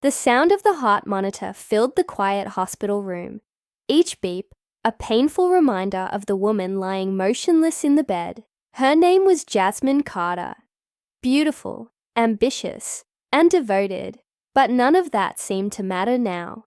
The sound of the heart monitor filled the quiet hospital room. Each beep, a painful reminder of the woman lying motionless in the bed. Her name was Jasmine Carter. Beautiful, ambitious, and devoted, but none of that seemed to matter now.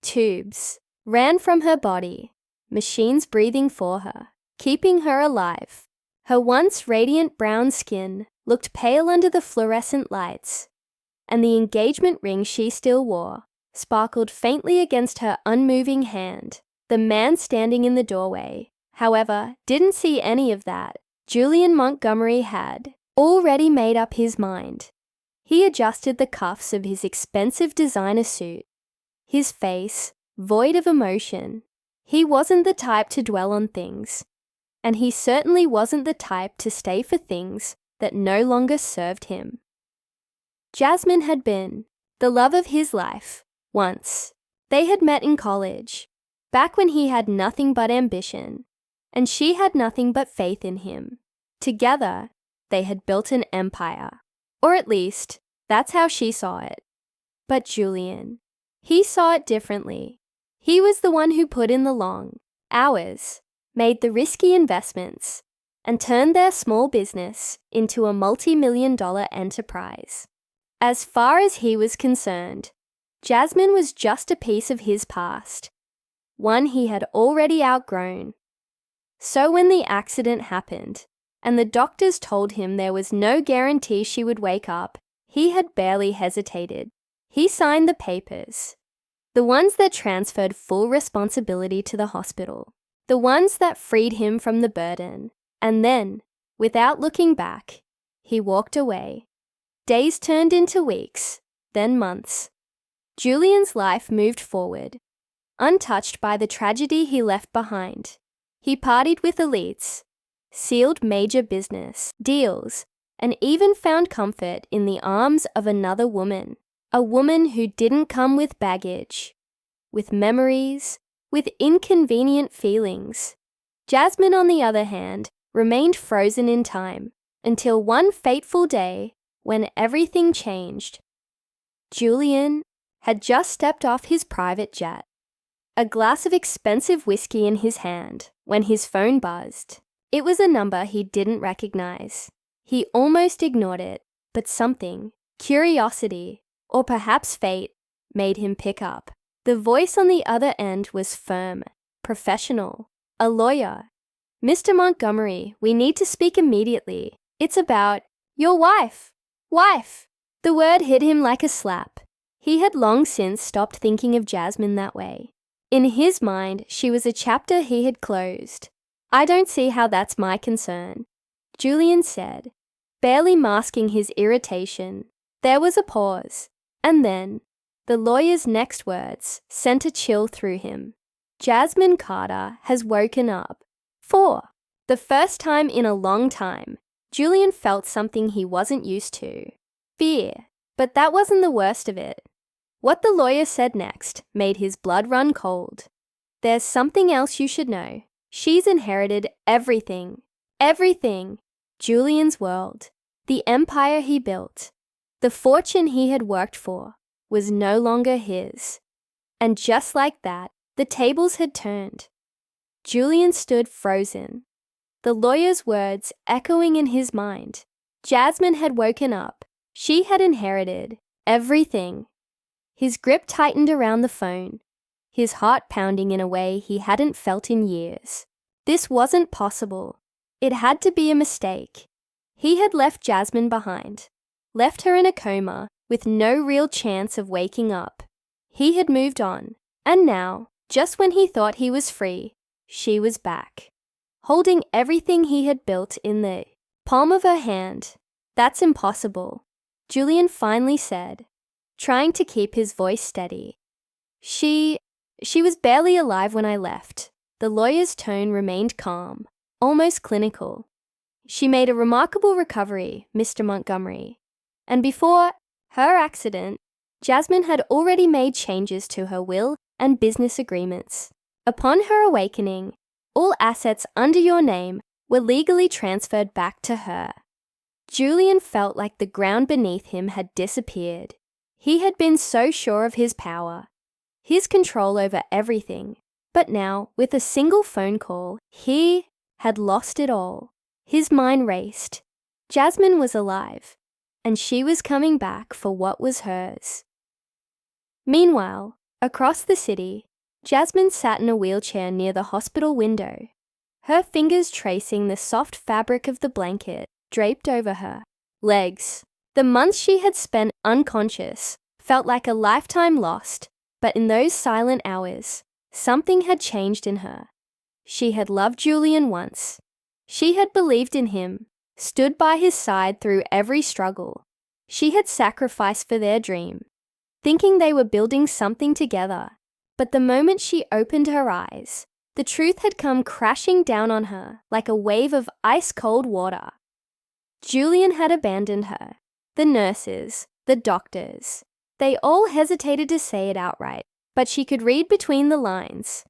Tubes ran from her body, machines breathing for her, keeping her alive. Her once radiant brown skin looked pale under the fluorescent lights, and the engagement ring she still wore sparkled faintly against her unmoving hand. The man standing in the doorway, however, didn't see any of that. Julian Montgomery had already made up his mind. He adjusted the cuffs of his expensive designer suit, his face void of emotion. He wasn't the type to dwell on things, and he certainly wasn't the type to stay for things that no longer served him. Jasmine had been the love of his life once. They had met in college, back when he had nothing but ambition, and she had nothing but faith in him. Together, they had built an empire, or at least, that's how she saw it. But Julian, he saw it differently. He was the one who put in the long hours, made the risky investments, and turned their small business into a multi-million-dollar enterprise. As far as he was concerned, Jasmine was just a piece of his past, one he had already outgrown. So when the accident happened, and the doctors told him there was no guarantee she would wake up, he had barely hesitated. He signed the papers, the ones that transferred full responsibility to the hospital, the ones that freed him from the burden, and then, without looking back, he walked away. Days turned into weeks, then months. Julian's life moved forward, untouched by the tragedy he left behind. He partied with elites, sealed major business deals, and even found comfort in the arms of another woman, a woman who didn't come with baggage, with memories, with inconvenient feelings. Jasmine, on the other hand, remained frozen in time until one fateful day when everything changed. Julian had just stepped off his private jet, a glass of expensive whiskey in his hand, when his phone buzzed. It was a number he didn't recognize. He almost ignored it, but something, curiosity, or perhaps fate, made him pick up. The voice on the other end was firm, professional, a lawyer. "Mr. Montgomery, we need to speak immediately. It's about your wife." Wife! The word hit him like a slap. He had long since stopped thinking of Jasmine that way. In his mind, she was a chapter he had closed. "I don't see how that's my concern," Julian said, barely masking his irritation. There was a pause, and then the lawyer's next words sent a chill through him. "Jasmine Carter has woken up." For the first time in a long time, Julian felt something he wasn't used to. Fear. But that wasn't the worst of it. What the lawyer said next made his blood run cold. "There's something else you should know. She's inherited everything." Everything. Julian's world, the empire he built, the fortune he had worked for, was no longer his. And just like that, the tables had turned. Julian stood frozen, the lawyer's words echoing in his mind. Jasmine had woken up. She had inherited everything. His grip tightened around the phone, his heart pounding in a way he hadn't felt in years. This wasn't possible. It had to be a mistake. He had left Jasmine behind, left her in a coma with no real chance of waking up. He had moved on, and now, just when he thought he was free, she was back, holding everything he had built in the palm of her hand. "That's impossible," Julian finally said, trying to keep his voice steady. She was barely alive when I left." The lawyer's tone remained calm, almost clinical. "She made a remarkable recovery, Mr. Montgomery. And before her accident, Jasmine had already made changes to her will and business agreements. Upon her awakening, all assets under your name were legally transferred back to her." Julian felt like the ground beneath him had disappeared. He had been so sure of his power, his control over everything, but now, with a single phone call, he had lost it all. His mind raced. Jasmine was alive, and she was coming back for what was hers. Meanwhile, across the city, Jasmine sat in a wheelchair near the hospital window, her fingers tracing the soft fabric of the blanket draped over her legs. The months she had spent unconscious felt like a lifetime lost, but in those silent hours, something had changed in her. She had loved Julian once. She had believed in him, stood by his side through every struggle. She had sacrificed for their dream, thinking they were building something together. But the moment she opened her eyes, the truth had come crashing down on her like a wave of ice-cold water. Julian had abandoned her. The nurses, the doctors, they all hesitated to say it outright, but she could read between the lines.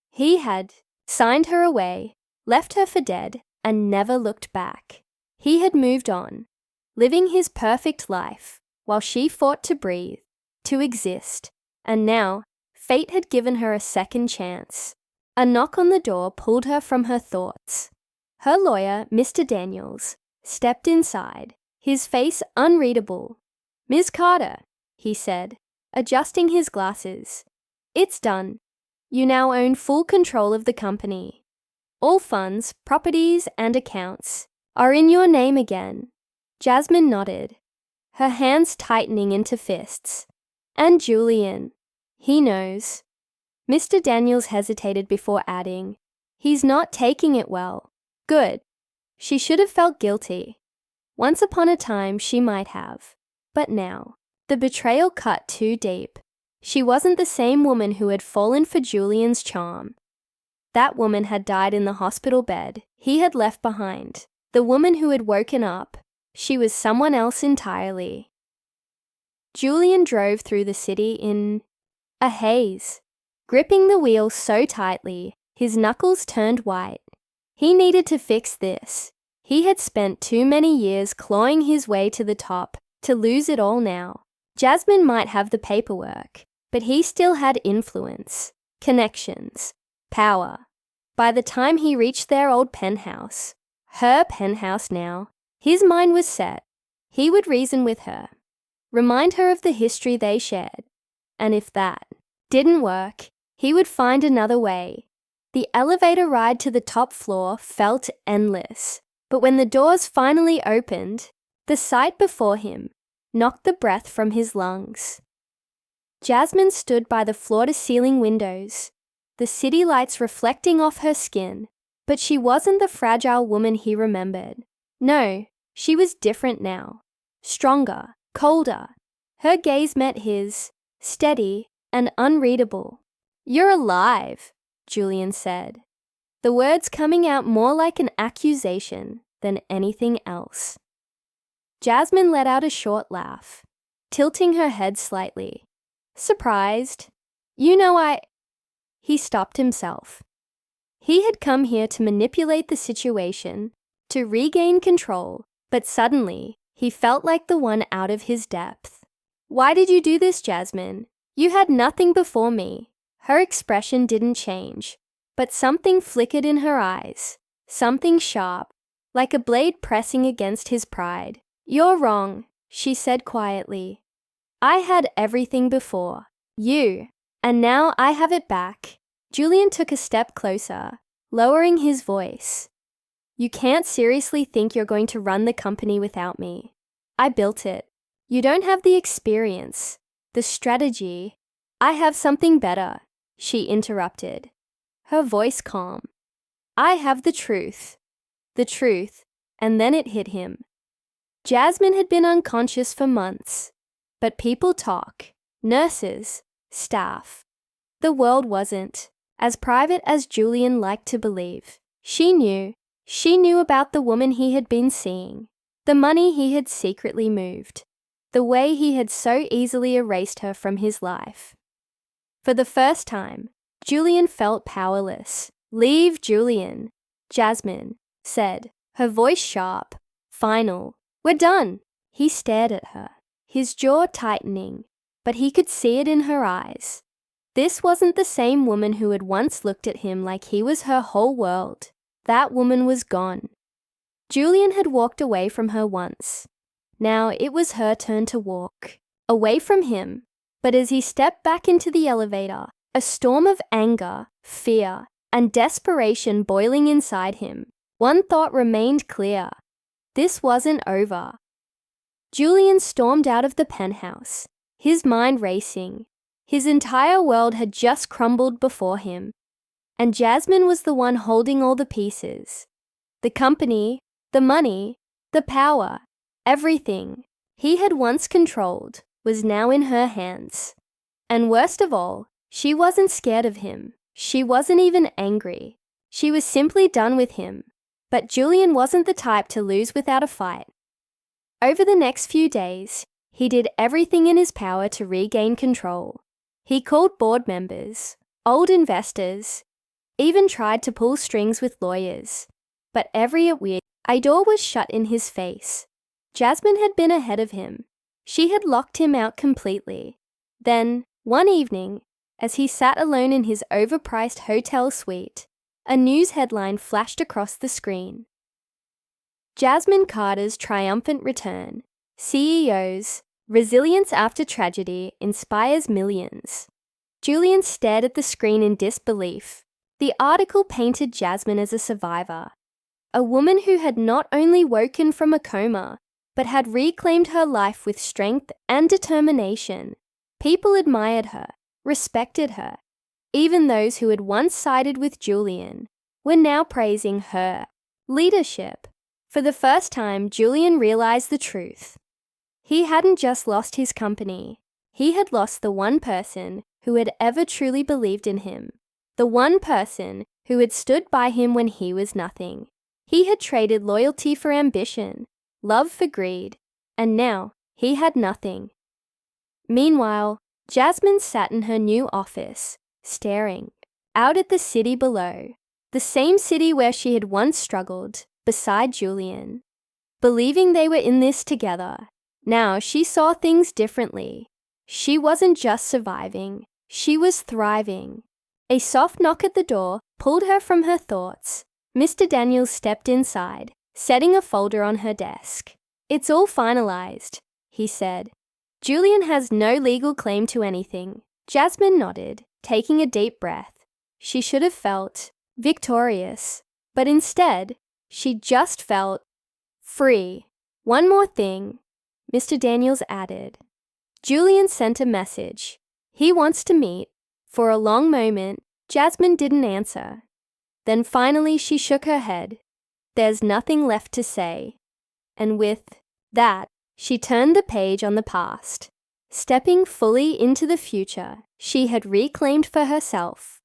He had signed her away, left her for dead, and never looked back. He had moved on, living his perfect life, while she fought to breathe, to exist, and now fate had given her a second chance. A knock on the door pulled her from her thoughts. Her lawyer, Mr. Daniels, stepped inside, his face unreadable. "Ms. Carter," he said, adjusting his glasses. "It's done. You now own full control of the company. All funds, properties, and accounts are in your name again." Jasmine nodded, her hands tightening into fists. "And Julian, he knows." Mr. Daniels hesitated before adding, "He's not taking it well." Good. She should have felt guilty. Once upon a time she might have. But now, the betrayal cut too deep. She wasn't the same woman who had fallen for Julian's charm. That woman had died in the hospital bed he had left behind. The woman who had woken up, she was someone else entirely. Julian drove through the city in a haze, gripping the wheel so tightly, his knuckles turned white. He needed to fix this. He had spent too many years clawing his way to the top to lose it all now. Jasmine might have the paperwork, but he still had influence, connections, power. By the time he reached their old penthouse, her penthouse now, his mind was set. He would reason with her, remind her of the history they shared, and if that didn't work, he would find another way. The elevator ride to the top floor felt endless, but when the doors finally opened, the sight before him knocked the breath from his lungs. Jasmine stood by the floor-to-ceiling windows, the city lights reflecting off her skin, but she wasn't the fragile woman he remembered. No, she was different now, stronger, colder. Her gaze met his, steady and unreadable. "You're alive," Julian said, the words coming out more like an accusation than anything else. Jasmine let out a short laugh, tilting her head slightly. "Surprised? You know He stopped himself. He had come here to manipulate the situation, to regain control, but suddenly he felt like the one out of his depth. "Why did you do this, Jasmine? You had nothing before me." Her expression didn't change, but something flickered in her eyes, something sharp, like a blade pressing against his pride. "You're wrong," she said quietly. "I had everything before. You. And now I have it back." Julian took a step closer, lowering his voice. "You can't seriously think you're going to run the company without me. I built it. You don't have the experience, the strategy." "I have something better," she interrupted, her voice calm. "I have the truth." The truth, and then it hit him. Jasmine had been unconscious for months, but people talk, nurses, staff. The world wasn't as private as Julian liked to believe. She knew about the woman he had been seeing, the money he had secretly moved, the way he had so easily erased her from his life. For the first time, Julian felt powerless. "Leave Julian," Jasmine said, her voice sharp, final. "We're done." He stared at her, his jaw tightening, but he could see it in her eyes. This wasn't the same woman who had once looked at him like he was her whole world. That woman was gone. Julian had walked away from her once. Now it was her turn to walk away from him. But as he stepped back into the elevator, a storm of anger, fear, and desperation boiling inside him, one thought remained clear. This wasn't over. Julian stormed out of the penthouse, his mind racing. His entire world had just crumbled before him. And Jasmine was the one holding all the pieces. The company, the money, the power, everything he had once controlled was now in her hands. And worst of all, she wasn't scared of him. She wasn't even angry. She was simply done with him. But Julian wasn't the type to lose without a fight. Over the next few days, he did everything in his power to regain control. He called board members, old investors, even tried to pull strings with lawyers. But every door was shut in his face. Jasmine had been ahead of him. She had locked him out completely. Then, one evening, as he sat alone in his overpriced hotel suite, a news headline flashed across the screen. Jasmine Carter's triumphant return. CEOs, resilience after tragedy inspires millions. Julian stared at the screen in disbelief. The article painted Jasmine as a survivor, a woman who had not only woken from a coma, but had reclaimed her life with strength and determination. People admired her, respected her. Even those who had once sided with Julian were now praising her leadership. For the first time, Julian realized the truth. He hadn't just lost his company. He had lost the one person who had ever truly believed in him. The one person who had stood by him when he was nothing. He had traded loyalty for ambition, love for greed, and now he had nothing. Meanwhile, Jasmine sat in her new office, staring out at the city below, the same city where she had once struggled, beside Julian. Believing they were in this together, now she saw things differently. She wasn't just surviving, she was thriving. A soft knock at the door pulled her from her thoughts. Mr. Daniels stepped inside, setting a folder on her desk. "It's all finalized," he said. "Julian has no legal claim to anything." Jasmine nodded, taking a deep breath. She should have felt victorious, but instead, she just felt free. "One more thing," Mr. Daniels added. Julian sent a message. "He wants to meet." For a long moment, Jasmine didn't answer. Then finally she shook her head. "There's nothing left to say." And with that, she turned the page on the past. Stepping fully into the future she had reclaimed for herself.